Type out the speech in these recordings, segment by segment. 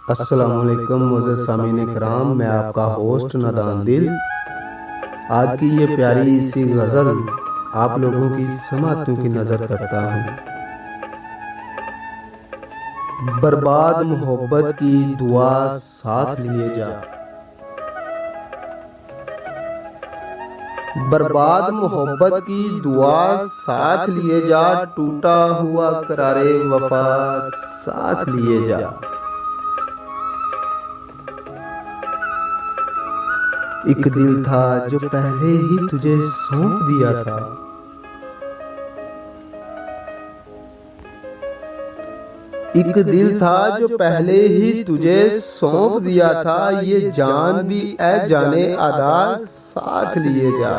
अस्सलामुअलैकुम मुअज़्ज़ज़ सामीन कराम, मैं आपका होस्ट नादान दिल। आज की ये प्यारी सी गज़ल आप लोगों की समातों की नज़र करता हूँ। बर्बाद मोहब्बत की दुआ साथ लिए जा, बर्बाद मोहब्बत की दुआ साथ लिए जा, टूटा हुआ करारे वफा साथ लिए जा। एक दिल था जो पहले ही तुझे सौंप दिया था, एक दिल था जो पहले ही तुझे सौंप दिया था, ये जान भी ऐ जाने अदा साथ लिए जा।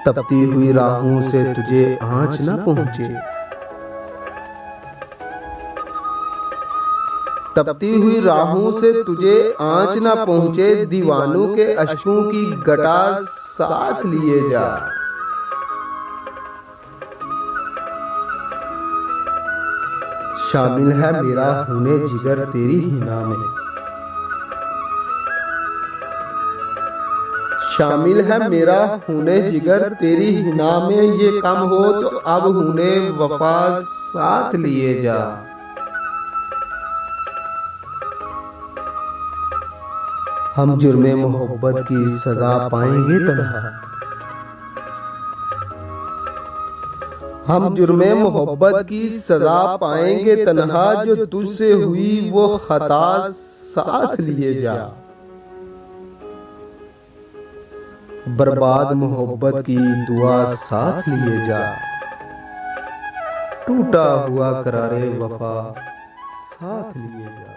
तपती हुई राहों से तुझे आँच न पहुँचे, तपती हुई राहों से तुझे आँच न पहुँचे, दीवानों के अश्कों की गटा साथ लिए जा। शामिल है मेरा खूने जिगर तेरी हिना में, शामिल है मेरा खूने जिगर तेरी हिना में, ये कम हो तो अब खूने वफा साथ लिए जा। हम जुर्मे मोहब्बत की सजा पाएंगे तन्हा, हम जुर्मे मोहब्बत की सजा पाएंगे तन्हा, जो तुझसे हुई वो खता साथ लिए जा। बर्बाद मोहब्बत की दुआ साथ लिए जा, टूटा हुआ करारे वफा साथ लिए जा।